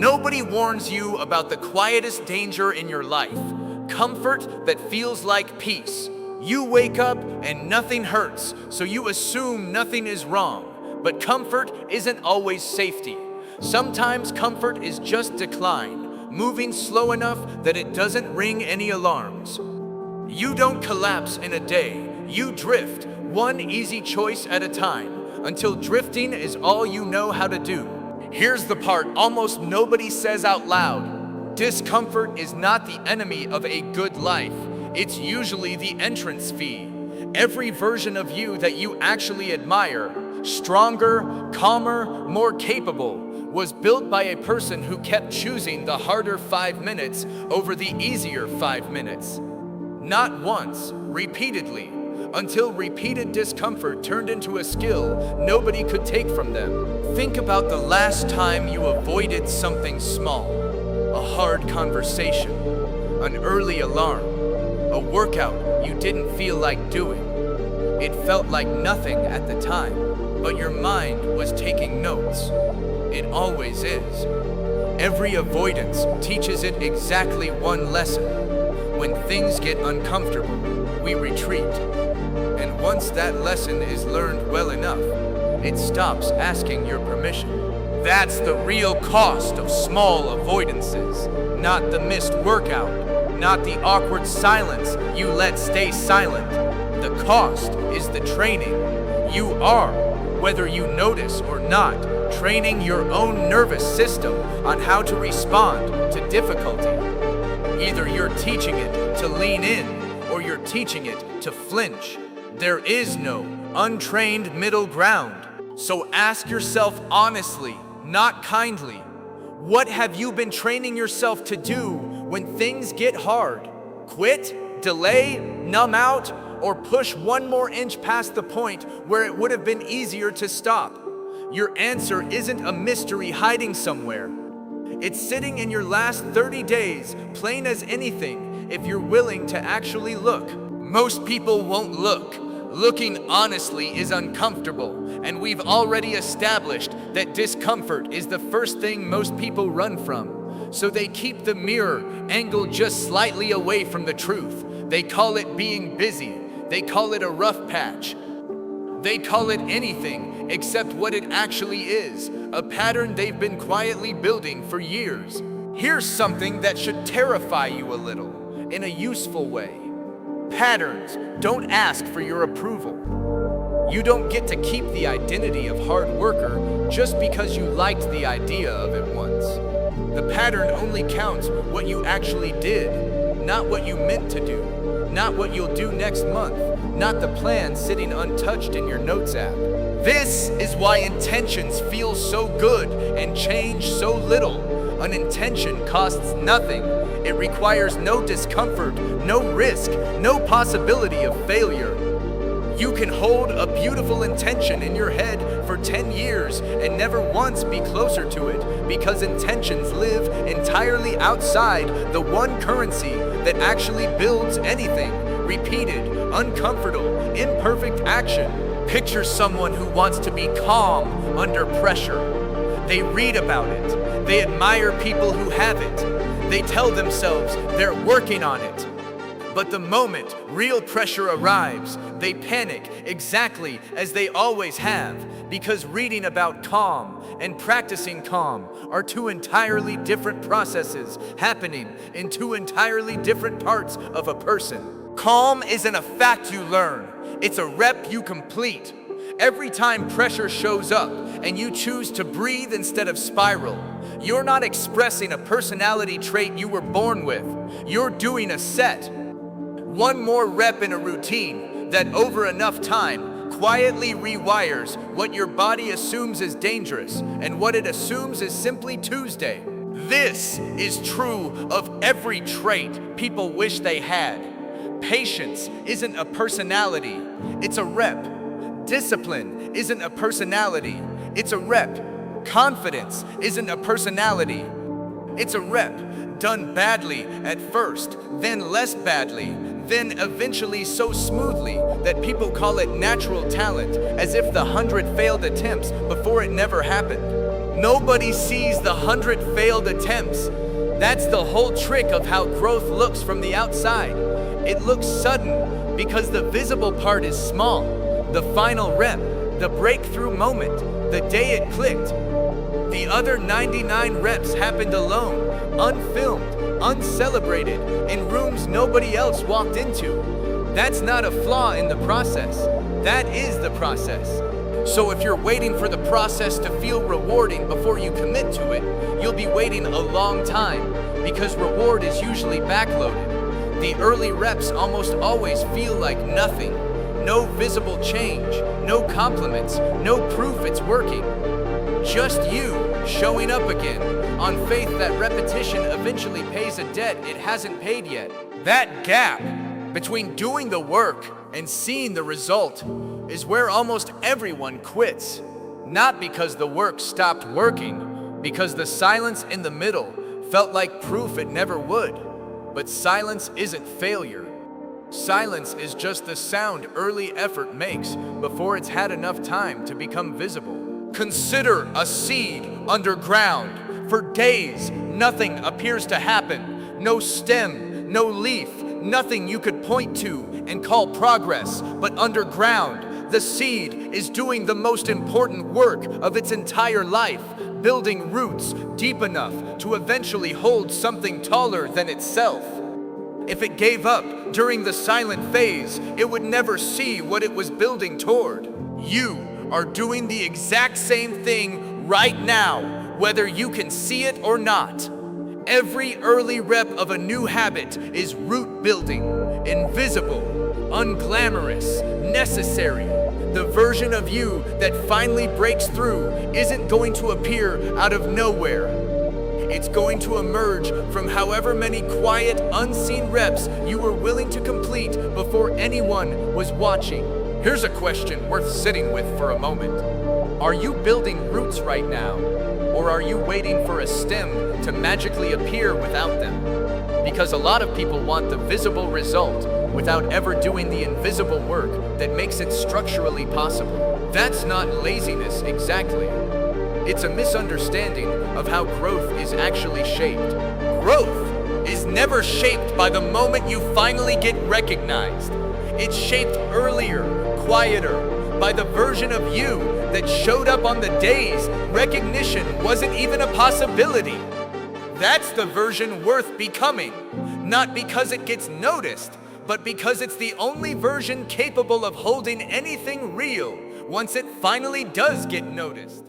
Nobody warns you about the quietest danger in your life, comfort that feels like peace. You wake up and nothing hurts, so you assume nothing is wrong. But comfort isn't always safety. Sometimes comfort is just decline, moving slow enough that it doesn't ring any alarms. You don't collapse in a day, you drift, one easy choice at a time, until drifting is all you know how to do. Here's the part almost nobody says out loud. Discomfort is not the enemy of a good life. It's usually the entrance fee. Every version of you that you actually admire, stronger, calmer, more capable, was built by a person who kept choosing the harder 5 minutes over the easier 5 minutes. Not once, repeatedly, until repeated discomfort turned into a skill nobody could take from them. Think about the last time you avoided something small, a hard conversation, an early alarm, a workout you didn't feel like doing. It felt like nothing at the time, but your mind was taking notes. It always is. Every avoidance teaches it exactly one lesson. When things get uncomfortable, we retreat. And once that lesson is learned well enough, it stops asking your permission. That's the real cost of small avoidances, not the missed workout, not the awkward silence you let stay silent. The cost is the training. You are, whether you notice or not, training your own nervous system on how to respond to difficulty. Either you're teaching it to lean in, or you're teaching it to flinch. There is no untrained middle ground. So ask yourself honestly, not kindly, what have you been training yourself to do when things get hard? Quit, delay, numb out, or push one more inch past the point where it would have been easier to stop? Your answer isn't a mystery hiding somewhere. It's sitting in your last 30 days, plain as anything, if you're willing to actually look. Most people won't look. Looking honestly is uncomfortable, and we've already established that discomfort is the first thing most people run from. So they keep the mirror angled just slightly away from the truth. They call it being busy. They call it a rough patch. They call it anything except what it actually is, a pattern they've been quietly building for years. Here's something that should terrify you a little, in a useful way. Patterns don't ask for your approval. You don't get to keep the identity of hard worker just because you liked the idea of it once. The pattern only counts what you actually did, not what you meant to do, not what you'll do next month, not the plan sitting untouched in your notes app. This is why intentions feel so good and change so little. An intention costs nothing. It requires no discomfort, no risk, no possibility of failure. You can hold a beautiful intention in your head for 10 years and never once be closer to it, because intentions live entirely outside the one currency that actually builds anything: repeated, uncomfortable, imperfect action. Picture someone who wants to be calm under pressure. They read about it. They admire people who have it. They tell themselves they're working on it. But the moment real pressure arrives, they panic exactly as they always have, because reading about calm and practicing calm are two entirely different processes happening in two entirely different parts of a person. Calm isn't a fact you learn, it's a rep you complete. Every time pressure shows up and you choose to breathe instead of spiral, you're not expressing a personality trait you were born with. You're doing a set. One more rep in a routine that over enough time quietly rewires what your body assumes is dangerous and what it assumes is simply Tuesday. This is true of every trait people wish they had. Patience isn't a personality, it's a rep. Discipline isn't a personality, it's a rep. Confidence isn't a personality, it's a rep. Done badly at first, then less badly, then eventually so smoothly that people call it natural talent, as if the 100 failed attempts before it never happened. Nobody sees the 100 failed attempts. That's the whole trick of how growth looks from the outside. It looks sudden because the visible part is small. The final rep, the breakthrough moment, the day it clicked. The other 99 reps happened alone, unfilmed, uncelebrated, in rooms nobody else walked into. That's not a flaw in the process. That is the process. So if you're waiting for the process to feel rewarding before you commit to it, you'll be waiting a long time, because reward is usually backloaded. The early reps almost always feel like nothing. No visible change, no compliments, no proof it's working. Just you showing up again, on faith that repetition eventually pays a debt it hasn't paid yet. That gap between doing the work and seeing the result is where almost everyone quits. Not because the work stopped working, because the silence in the middle felt like proof it never would. But silence isn't failure. Silence is just the sound early effort makes before it's had enough time to become visible. Consider a seed underground. For days, nothing appears to happen. No stem, no leaf, nothing you could point to and call progress. But underground, the seed is doing the most important work of its entire life, building roots deep enough to eventually hold something taller than itself. If it gave up during the silent phase, it would never see what it was building toward. You are doing the exact same thing right now, whether you can see it or not. Every early rep of a new habit is root building, invisible, unglamorous, necessary. The version of you that finally breaks through isn't going to appear out of nowhere. It's going to emerge from however many quiet, unseen reps you were willing to complete before anyone was watching. Here's a question worth sitting with for a moment. Are you building roots right now? Or are you waiting for a stem to magically appear without them? Because a lot of people want the visible result without ever doing the invisible work that makes it structurally possible. That's not laziness exactly. It's a misunderstanding of how growth is actually shaped. Growth is never shaped by the moment you finally get recognized. It's shaped earlier, quieter, by the version of you that showed up on the days recognition wasn't even a possibility. That's the version worth becoming, not because it gets noticed, but because it's the only version capable of holding anything real once it finally does get noticed.